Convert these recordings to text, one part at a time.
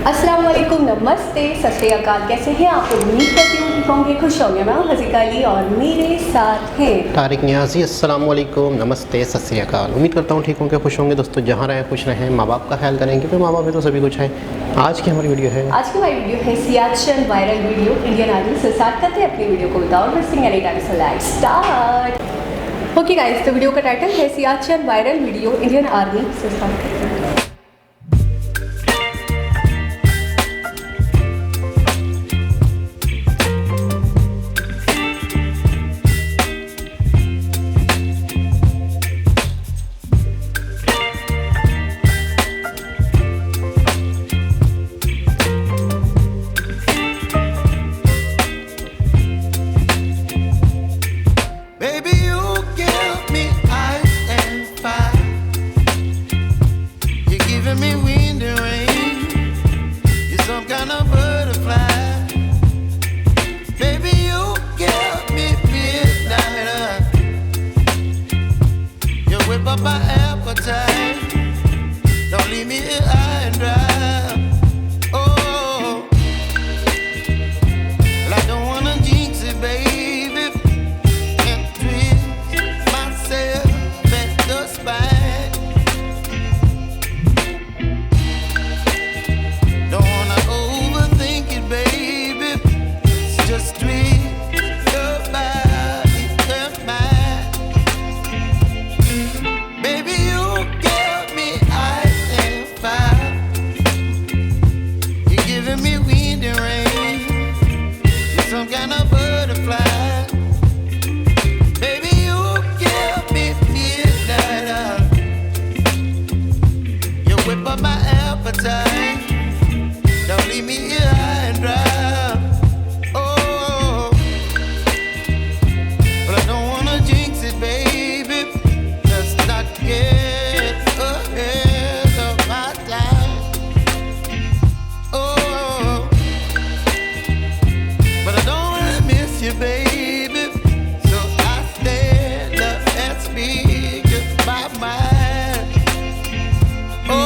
अस्सलाम वालेकुम, नमस्ते, सत श्री अकाल। कैसे हैं आप? उम्मीद करती हूँ ठीक होंगे, खुश होंगे। मैं हूँ हज़ीका अली और मेरे साथ हैं तारिक नियाज़ी। अस्सलाम वालेकुम, नमस्ते, सत श्री अकाल। उम्मीद करता हूँ ठीक होंगे, खुश होंगे। दोस्तों जहाँ रहें खुश रहें, माँ बाप का ख्याल करेंगे, फिर माँ बाप में तो सभी कुछ है। आज की हमारी वीडियो है Siachen viral video Indian army से स्टार्ट करते हैं अपनी वीडियो को without wasting any time. So let's start. Okay guys, तो वीडियो का टाइटल है Siachen viral video Indian army से स्टार्ट करते हैं। My appetite, don't leave me here high and dry. Oh, well, I don't wanna jinx it, baby, and twist myself at the spine. Don't wanna overthink it, baby, it's just twist your body and mine. Baby, you give me ice and fire. You're giving me wind and rain. You're some kind of butterfly. Baby, you give me midnight. You whip up my appetite. Don't leave me here high and dry. Oh, but I don't wanna jinx it, baby. Get ahead of my time. Oh, but I don't wanna miss you, baby. So I stand up and speak my mind. Oh.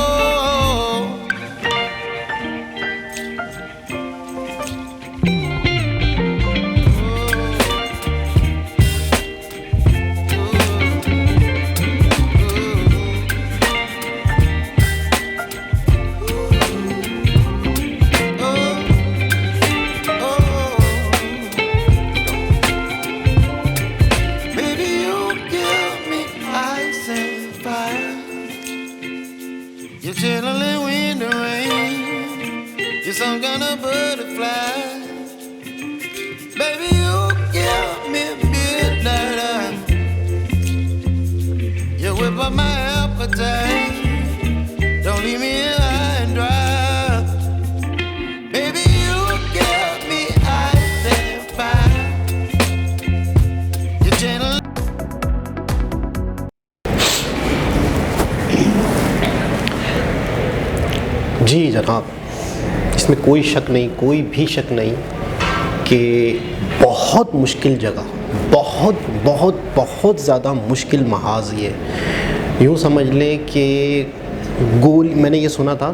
You're chilling wind and rain. You're some kind of butterfly. Baby, you give me midnight. You whip up my appetite. Don't leave me here high and dry. Baby, you give me ice and fire. You're chilling. जी जनाब, इसमें कोई शक नहीं, कोई भी शक नहीं कि बहुत मुश्किल जगह, बहुत बहुत बहुत ज़्यादा मुश्किल महाज ये। यूँ समझ लें कि गोली, मैंने ये सुना था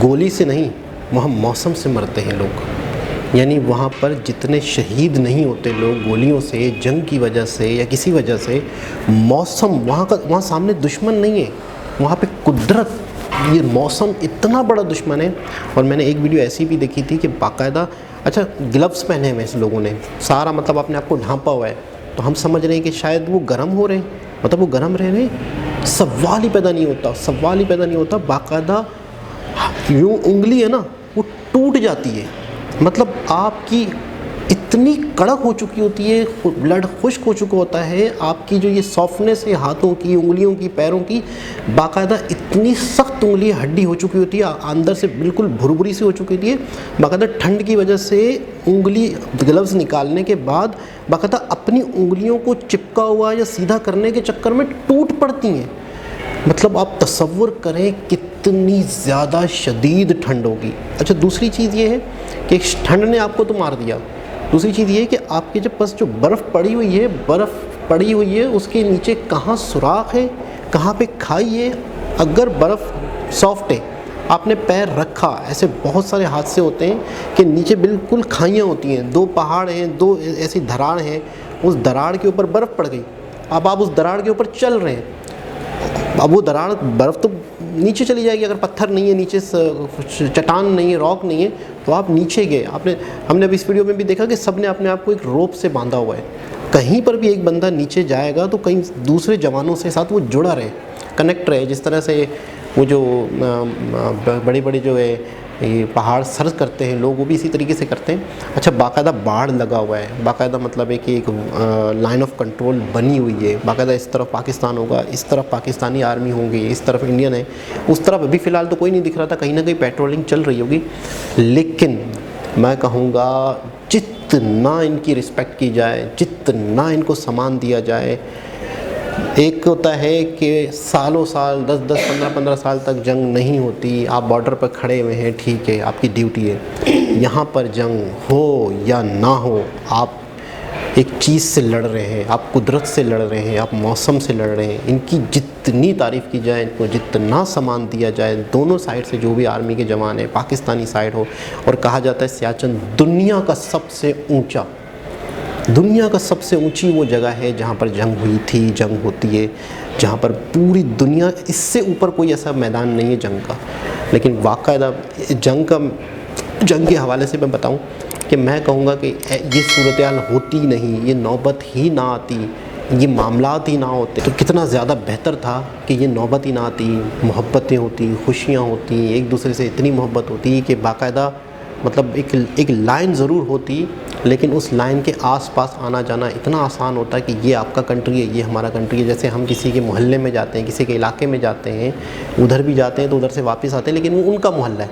गोली से नहीं, वहाँ मौसम से मरते हैं लोग। यानी वहाँ पर जितने शहीद नहीं होते लोग गोलियों से, जंग की वजह से या किसी वजह से, मौसम वहाँ सामने दुश्मन नहीं है, वहाँ पे कुदरत, ये मौसम इतना बड़ा दुश्मन है। और मैंने एक वीडियो ऐसी भी देखी थी कि बाकायदा, अच्छा ग्लव्स पहने हुए इस लोगों ने, सारा मतलब अपने आप को ढांपा हुआ है, तो हम समझ रहे हैं कि शायद वो गर्म हो रहे हैं, मतलब वो गर्म रह रहे हैं। सवाल ही पैदा नहीं होता, बाकायदा यूँ उंगली है ना वो टूट जाती है, मतलब आपकी इतनी कड़क हो चुकी होती है, ब्लड खुश्क हो चुका होता है, आपकी जो ये सॉफ्टनेस है हाथों की, उंगलियों की, पैरों की, बाकायदा इतनी सख्त उंगली हड्डी हो चुकी होती है, अंदर से बिल्कुल भुरभुरी सी हो चुकी होती है। बाकायदा ठंड की वजह से उंगली, ग्लव्स निकालने के बाद बाकायदा अपनी उंगलियों को चिपका हुआ या सीधा करने के चक्कर में टूट पड़ती हैं। मतलब आप तसव्वुर करें कितनी ज़्यादा शदीद ठंड होगी। अच्छा, दूसरी चीज़ ये है कि ठंड ने आपको तो मार दिया, दूसरी चीज़ ये है कि आपके जब पास जो बर्फ़ पड़ी हुई है उसके नीचे कहाँ सुराख है, कहाँ पे खाई है। अगर बर्फ़ सॉफ्ट है आपने पैर रखा, ऐसे बहुत सारे हादसे होते हैं कि नीचे बिल्कुल खाइयाँ होती हैं, 2 पहाड़ हैं, 2 ऐसी दरार हैं, उस दरार के ऊपर बर्फ़ पड़ गई, अब आप उस दरार के ऊपर चल रहे हैं, अब वो दरार बर्फ़ तो नीचे चली जाएगी, अगर पत्थर नहीं है नीचे, चट्टान नहीं है, रॉक नहीं है, तो आप नीचे गए। हमने अब इस वीडियो में भी देखा कि सब ने अपने आप को एक रोप से बांधा हुआ है। कहीं पर भी एक बंदा नीचे जाएगा तो कहीं दूसरे जवानों से साथ वो जुड़ा रहे, कनेक्ट रहे। जिस तरह से वो जो बड़े बड़े जो है ये पहाड़ सर करते हैं लोग, वो भी इसी तरीके से करते हैं। अच्छा, बाकायदा बाड़ लगा हुआ है, बाकायदा मतलब है कि एक लाइन ऑफ कंट्रोल बनी हुई है, बाकायदा इस तरफ पाकिस्तान होगा, इस तरफ पाकिस्तानी आर्मी होंगी, इस तरफ इंडियन है, उस तरफ अभी फ़िलहाल तो कोई नहीं दिख रहा था, कहीं ना कहीं पेट्रोलिंग चल रही होगी। लेकिन मैं कहूँगा जितना इनकी रिस्पेक्ट की जाए, जितना इनको सम्मान दिया जाए, एक होता है कि सालों साल 10-10, 15-15 साल तक जंग नहीं होती, आप बॉर्डर पर खड़े हुए हैं, ठीक है, आपकी ड्यूटी है। यहाँ पर जंग हो या ना हो, आप एक चीज़ से लड़ रहे हैं, आप कुदरत से लड़ रहे हैं, आप मौसम से लड़ रहे हैं। इनकी जितनी तारीफ़ की जाए, इनको जितना सम्मान दिया जाए, दोनों साइड से जो भी आर्मी के जवान हैं, पाकिस्तानी साइड हो, और कहा जाता है सियाचिन दुनिया का सबसे ऊंची वो जगह है जहाँ पर जंग हुई थी, जंग होती है, जहाँ पर पूरी दुनिया, इससे ऊपर कोई ऐसा मैदान नहीं है जंग का। लेकिन बाकायदा जंग के हवाले से मैं बताऊं कि मैं कहूँगा कि ये सूरत-ए-हाल होती नहीं, ये नौबत ही ना आती, ये मामलात ही ना होते तो कितना ज़्यादा बेहतर था कि ये नौबत ही ना आती, मोहब्बतें होती, खुशियाँ होती, एक दूसरे से इतनी मोहब्बत होती कि बाकायदा मतलब एक लाइन ज़रूर होती, लेकिन उस लाइन के आसपास आना जाना इतना आसान होता है कि ये आपका कंट्री है, ये हमारा कंट्री है। जैसे हम किसी के मोहल्ले में जाते हैं, किसी के इलाके में जाते हैं, उधर भी जाते हैं तो उधर से वापस आते हैं, लेकिन वो उनका मोहल्ला है,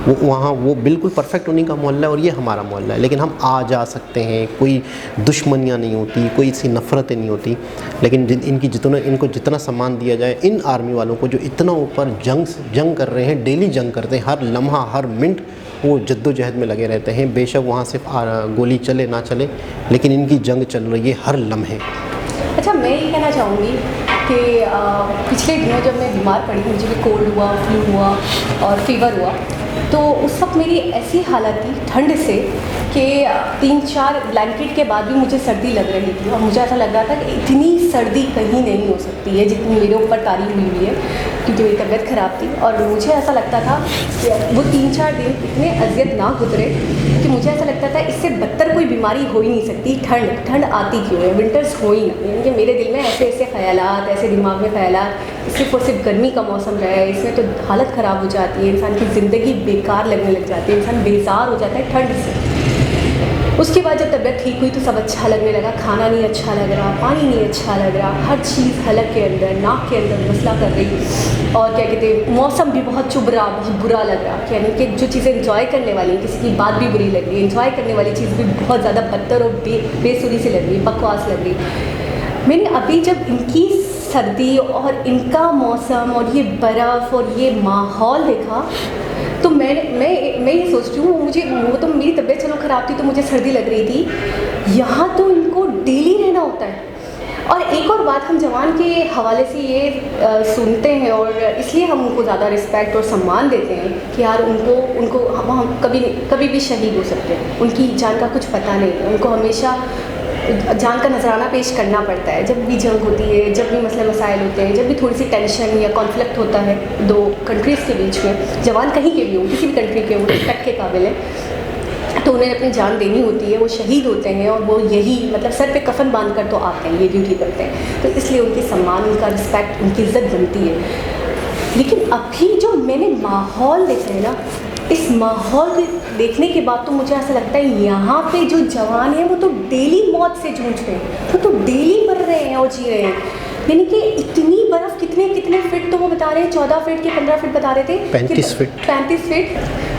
वो बिल्कुल परफेक्ट उन्हीं का मोहल्ला है और ये हमारा मोहल्ला है। लेकिन हम आ जा सकते हैं, कोई दुश्मनियाँ नहीं होती, कोई ऐसी नफ़रतें नहीं होती। लेकिन इनको जितना सम्मान दिया जाए, इन आर्मी वालों को जो इतना ऊपर जंग कर रहे हैं, डेली जंग करते हैं, हर लम्हा हर मिनट वो जद्दोजहद में लगे रहते हैं। बेशक वहाँ से गोली चले ना चले, लेकिन इनकी जंग चल रही है हर लम्हे। अच्छा, मैं ये कहना चाहूँगी कि पिछले दिनों जब मैं बीमार पड़ी, मुझे भी कोल्ड हुआ, फ्लू हुआ और फीवर हुआ, तो उस वक्त मेरी ऐसी हालत थी ठंड से कि 3-4 ब्लैंकेट के बाद भी मुझे सर्दी लग रही थी, और मुझे ऐसा लग रहा था कि इतनी सर्दी कहीं नहीं हो सकती है जितनी मेरे ऊपर तारीफ हुई है, क्योंकि मेरी तबीयत ख़राब थी। और मुझे ऐसा लगता था कि वो 3-4 दिन इतने अजियत ना गुजरे कि मुझे ऐसा लगता था इससे बदतर कोई बीमारी हो ही नहीं सकती। ठंड आती क्यों है, विंटर्स हो ही ना, यानी कि मेरे दिल में ऐसे ख़यालात, ऐसे दिमाग में ख़यालात, सिर्फ और सिर्फ गर्मी का मौसम रहा है, इसमें तो हालत ख़राब हो जाती है, इंसान की ज़िंदगी बेकार लगने लग जाती है, इंसान बेजार हो जाता है ठंड से। उसके बाद जब तबीयत ठीक हुई तो सब अच्छा लगने लगा, खाना नहीं अच्छा लग रहा, पानी नहीं अच्छा लग रहा, हर चीज़ हलक के अंदर, नाक के अंदर मसला कर रही, और क्या कहते हैं, मौसम भी बहुत चुभ रहा, बहुत बुरा लग रहा। यानी कि जो चीज़ें इंजॉय करने वाली हैं, किसी की बात भी बुरी लग रही है, इंजॉय करने वाली चीज़ भी बहुत ज़्यादा बदतर और बेसुरी सी लग रही है, बकवास लग रही। मैंने अभी जब इनकी सर्दी और इनका मौसम और ये बर्फ़ और ये माहौल देखा, तो मैं ये सोचती हूँ, वो तो मेरी तबीयत चलो ख़राब थी तो मुझे सर्दी लग रही थी, यहाँ तो इनको डेली रहना होता है। और एक और बात हम जवान के हवाले से ये सुनते हैं, और इसलिए हम उनको ज़्यादा रिस्पेक्ट और सम्मान देते हैं कि यार उनको हम कभी भी शहीद हो सकते हैं, उनकी जान का कुछ पता नहीं है, उनको हमेशा जान का नजराना पेश करना पड़ता है। जब भी जंग होती है, जब भी मसले मसाइल होते हैं, जब भी थोड़ी सी टेंशन या कॉन्फ्लिक्ट होता है 2 कंट्रीज़ के बीच में, जवान कहीं के भी हों, किसी भी कंट्री के हों, रिस्पेक्ट के काबिल है, तो उन्हें अपनी जान देनी होती है, वो शहीद होते हैं, और वो यही मतलब सर पे कफन बांध कर तो आते हैं, ये ड्यूटी करते हैं, तो इसलिए उनकी सम्मान, उनका रिस्पेक्ट, उनकी इज़्ज़त बनती है। लेकिन अभी जो मैंने माहौल देखा है ना, इस माहौल को देखने के बाद तो मुझे ऐसा लगता है यहाँ पे जो जवान हैं वो तो डेली मौत से जूझ रहे हैं, वो तो डेली मर रहे हैं और जी रहे हैं। यानी कि इतनी बर्फ़, कितने फिट, तो वो बता रहे हैं 14 फीट के 15 फीट बता रहे थे, 35 फीट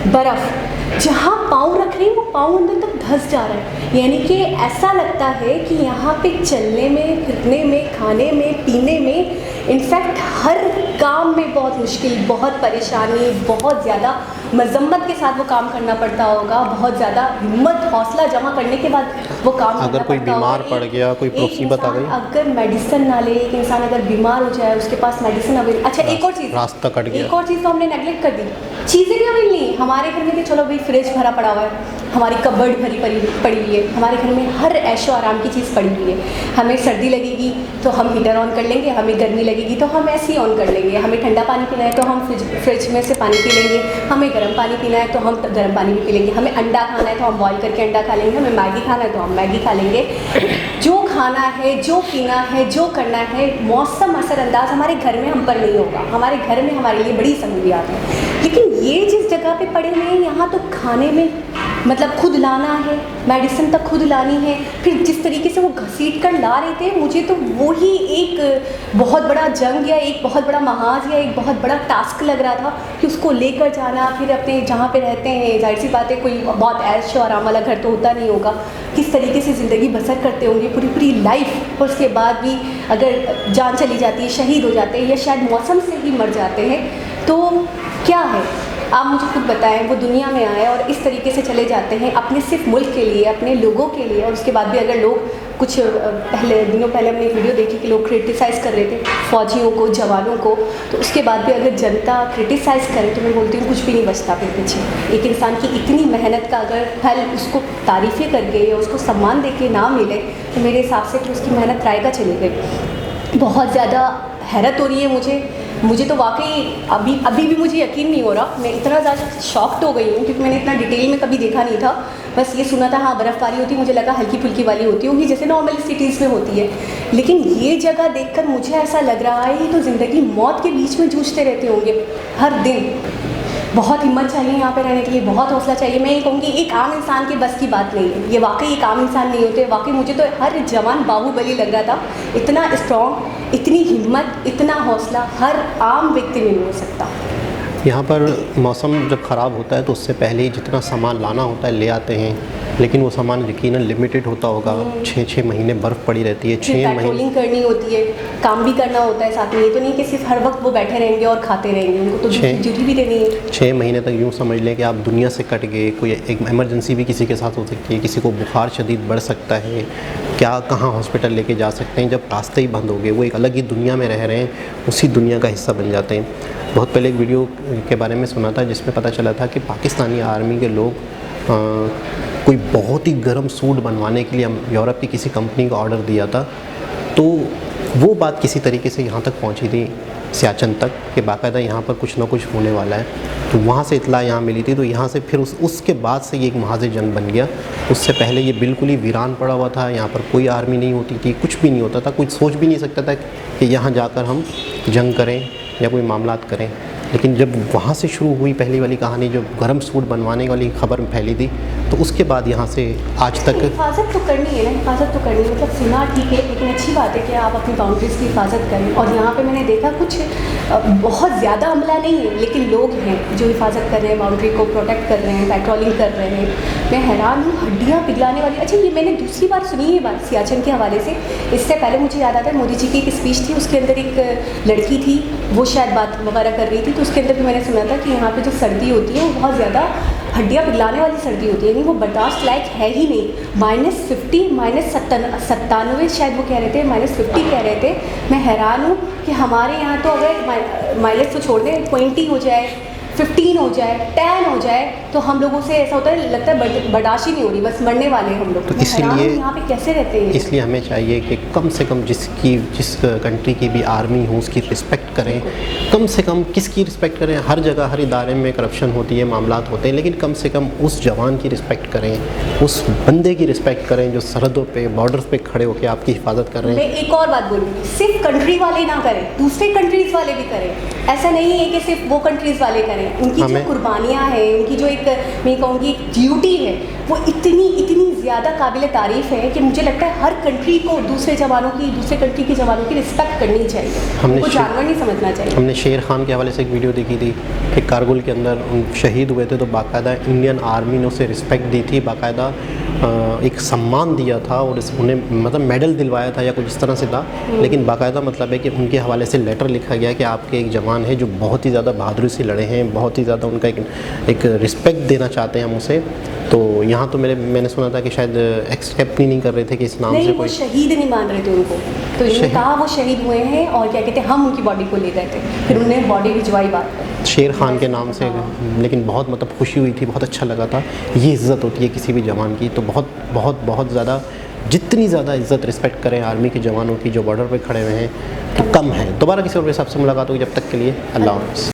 बर्फ़, जहाँ पाँव रख रहे हैं वो पाँव अंदर तक धंस जा रहा है। यानी कि ऐसा लगता है कि यहाँ पे चलने में, फिरने में, खाने में, पीने में, इनफैक्ट हर काम में बहुत मुश्किल, बहुत परेशानी, बहुत ज़्यादा मजम्मत के साथ वो काम करना पड़ता होगा, बहुत ज़्यादा हिम्मत हौसला जमा करने के बाद वो काम अगर कोई बीमार पड़ गया, कोई मुसीबत आ गई, अगर मेडिसिन ना ले, एक इंसान अगर बीमार हो जाए, उसके पास मेडिसिन अवेलेबल, अच्छा एक और चीज़, रास्ता कट गया, एक और चीज़ तो हमने नेगलेक्ट कर दी, चीज़ें भी अवेलेबल नहीं। हमारे घर में तो चलो भाई फ्रिज भरा पड़ा हुआ है, हमारी कबर्ड भरी पड़ी हुई है, हमारे घर में हर ऐशो आराम की चीज़ पड़ी हुई है। हमें सर्दी लगेगी तो हम हीटर ऑन कर लेंगे, हमें गर्मी लगेगी तो हम ऐसे ही ऑन कर लेंगे, हमें ठंडा पानी पीना है तो हम फ्रिज में से पानी पी लेंगे, हमें गर्म पानी पीना है तो हम गर्म पानी भी पी लेंगे, हमें अंडा खाना है तो हम बॉईल करके अंडा खा लेंगे, हमें मैगी खाना है तो हम मैगी खा लेंगे। जो खाना है, जो पीना है, जो करना है, मौसम असरअंदाज हमारे घर में हम पर नहीं होगा। हमारे घर में हमारे लिए बड़ी सहूलियात है। लेकिन ये जिस जगह पे पड़े हुए हैं, यहाँ तो खाने में मतलब खुद लाना है, मेडिसिन तक खुद लानी है, फिर जिस तरीके से वो घसीट कर ला रहे थे, मुझे तो वो ही एक बहुत बड़ा जंग या एक बहुत बड़ा महाज या एक बहुत बड़ा टास्क लग रहा था कि उसको लेकर जाना। फिर अपने जहाँ पे रहते हैं, जाहिर सी बात है कोई बहुत ऐश और आराम वाला घर तो होता नहीं होगा, किस तरीके से ज़िंदगी बसर करते होंगे पूरी पूरी लाइफ, और उसके बाद भी अगर जान चली जाती है, शहीद हो जाते हैं या शायद मौसम से ही मर जाते हैं, तो क्या है आप मुझे खुद बताएं। वो दुनिया में आए और इस तरीके से चले जाते हैं अपने सिर्फ मुल्क के लिए, अपने लोगों के लिए, और उसके बाद भी अगर लोग कुछ दिनों पहले हमने एक वीडियो देखी कि लोग क्रिटिसाइज़ कर रहे थे फौजियों को, जवानों को, तो उसके बाद भी अगर जनता क्रिटिसाइज़ करे तो मैं बोलती हूँ कुछ भी नहीं बचता फिर पीछे। एक इंसान की इतनी मेहनत का अगर फल उसको तारीफ़ें करके या उसको सम्मान दे के ना मिले तो मेरे हिसाब से फिर उसकी मेहनत राय का चली गई। बहुत ज़्यादा हैरत हो रही है मुझे तो वाकई अभी भी मुझे यकीन नहीं हो रहा। मैं इतना ज़्यादा शॉक्ड हो गई हूँ क्योंकि मैंने इतना डिटेल में कभी देखा नहीं था। बस ये सुना था हाँ बर्फ़बारी होती है, मुझे लगा हल्की फुल्की वाली होती होगी जैसे नॉर्मल सिटीज़ में होती है, लेकिन ये जगह देखकर मुझे ऐसा लग रहा है ये तो ज़िंदगी मौत के बीच में जूझते रहते होंगे हर दिन। बहुत हिम्मत चाहिए यहाँ पे रहने के लिए, बहुत हौसला चाहिए। मैं ये कहूँगी एक आम इंसान के बस की बात नहीं है, ये वाकई एक आम इंसान नहीं होते। वाकई मुझे तो हर जवान बाहुबली लग रहा था, इतना स्ट्रॉन्ग, इतनी हिम्मत, इतना हौसला हर आम व्यक्ति में नहीं हो सकता। यहाँ पर मौसम जब ख़राब होता है तो उससे पहले ही जितना सामान लाना होता है ले आते हैं, लेकिन वो सामान यकीनन लिमिटेड होता होगा। 6-6 महीने बर्फ़ पड़ी रहती है, 6 महीने पेट्रोलिंग करनी होती है, काम भी करना होता है साथ में। ये तो नहीं कि सिर्फ हर वक्त वो बैठे रहेंगे और खाते रहेंगे, उनको तो ड्यूटी भी देनी है। 6 महीने तक यूँ समझ लें कि आप दुनिया से कट गए। कोई एक इमरजेंसी भी किसी के साथ हो सकती है, किसी को बुखार शदीद बढ़ सकता है, क्या कहाँ हॉस्पिटल लेके जा सकते हैं। जब रास्ते ही बंद हो गए, वो एक अलग ही दुनिया में रह रहे हैं, उसी दुनिया का हिस्सा बन जाते हैं। बहुत पहले एक वीडियो के बारे में सुना था जिसमें पता चला था कि पाकिस्तानी आर्मी के लोग कोई बहुत ही गर्म सूट बनवाने के लिए यूरोप की किसी कंपनी को ऑर्डर दिया था, तो वो बात किसी तरीके से यहाँ तक पहुँची थी सियाचिन तक कि बाकायदा यहाँ पर कुछ ना कुछ होने वाला है। तो वहाँ से इत्तला यहाँ मिली थी, तो यहाँ से फिर उसके बाद से ये एक महाज जंग बन गया। उससे पहले ये बिल्कुल ही वीरान पड़ा हुआ था, यहाँ पर कोई आर्मी नहीं होती थी, कुछ भी नहीं होता था, कुछ सोच भी नहीं सकता था कि यहाँ जाकर हम जंग करें या कोई मामलात करें। लेकिन जब वहाँ से शुरू हुई पहली वाली कहानी, जो गर्म सूट बनवाने वाली खबर फैली थी, तो उसके बाद यहाँ से आज तक हिफाजत तो करनी है ना, हिफाजत तो करनी है। मतलब सुना ठीक है, लेकिन अच्छी बात है कि आप अपनी बाउंड्रीज़ की हिफाजत करें। और यहाँ पे मैंने देखा कुछ बहुत ज़्यादा हमला नहीं है, लेकिन लोग हैं जो हिफाजत कर रहे हैं, बाउंड्री को प्रोटेक्ट कर रहे हैं, पेट्रोलिंग कर रहे हैं। मैं हैरान हूँ, हड्डियाँ पिघलाने वाली। अच्छा, ये मैंने दूसरी बार सुनी ये बात सियाचिन के हवाले से। इससे पहले मुझे याद आता है मोदी जी की एक स्पीच थी, उसके अंदर एक लड़की थी, वो शायद बात वगैरह कर रही थी, तो उसके अंदर भी मैंने सुना था कि यहाँ पे जो सर्दी होती है वो बहुत ज़्यादा हड्डियाँ पिघलाने वाली सर्दी होती है, यानी वो बर्दाश्त लायक है ही नहीं। -50 -97 शायद वो कह रहे थे, -50 कह रहे थे। मैं हैरान हूँ कि हमारे यहाँ तो अगर माइनस तो छोड़ दें, 20 हो जाए, 15 हो जाए, 10 हो जाए, तो हम लोगों से ऐसा होता है, लगता है बर्दाश्त ही नहीं हो रही, बस मरने वाले हम लोग। तो इसलिए यहाँ पे कैसे रहते हैं? इसलिए हमें चाहिए कि कम से कम जिस कंट्री की भी आर्मी हो उसकी रिस्पेक्ट करें। कम से कम किसकी रिस्पेक्ट करें? हर जगह हर इदारे में करप्शन होती है, मामलात होते हैं, लेकिन कम से कम उस जवान की रिस्पेक्ट करें, उस बंदे की रिस्पेक्ट करें जो सरहदों पे, बॉर्डर्स पे खड़े होकर आपकी हिफाजत कर रहे हैं। मैं एक और बात बोलूँगी, सिर्फ कंट्री वाले ना करें, दूसरे कंट्रीज़ वाले भी करें। ऐसा नहीं है कि सिर्फ वो कंट्रीज़ वाले करें। उनकी जो कुर्बानियाँ हैं, उनकी जो एक मैं कहूँगी ड्यूटी है, वो इतनी ज़्यादा काबिल तारीफ़ है कि मुझे लगता है हर कंट्री को दूसरे कंट्री के जवानों की रिस्पेक्ट करनी चाहिए। उनको जानवर नहीं समझना चाहिए। हमने शेर खान के हवाले से एक वीडियो देखी थी कि कारगिल के अंदर शहीद हुए थे, तो बाकायदा इंडियन आर्मी ने उसे रिस्पेक्ट दी थी, बाकायदा एक सम्मान दिया था और उन्हें मतलब मेडल दिलवाया था या कुछ इस तरह से था। लेकिन बाकायदा मतलब है कि उनके हवाले से लेटर लिखा गया कि आपके एक जवान है जो बहुत ही ज़्यादा बहादुरी से लड़े हैं, बहुत ही ज़्यादा उनका एक रिस्पेक्ट देना चाहते हैं हम उसे। तो यहाँ तो मैंने सुना था कि शायद एक्सेप्ट ही नहीं कर रहे थे कि इस नाम से नहीं, वो कोई शहीद नहीं मान रहे थे उनको, तो इन्होंने शहीद? कहा वो शहीद हुए हैं और क्या कहते हैं हम उनकी बॉडी को ले गए थे, फिर उन्होंने बॉडी भिजवाई बात पर। शेर खान के नाम से। हाँ। लेकिन बहुत मतलब खुशी हुई थी, बहुत अच्छा लगा था। ये इज़्ज़त होती है किसी भी जवान की, तो बहुत बहुत बहुत ज़्यादा, जितनी ज़्यादा इज़्ज़त रिस्पेक्ट करें आर्मी के जवानों की जो बॉर्डर पे खड़े हुए हैं तो कम है। दोबारा किसी और के हिसाब से मुलाकात होगी, जब तक के लिए अल्लाह हाफ़िज़।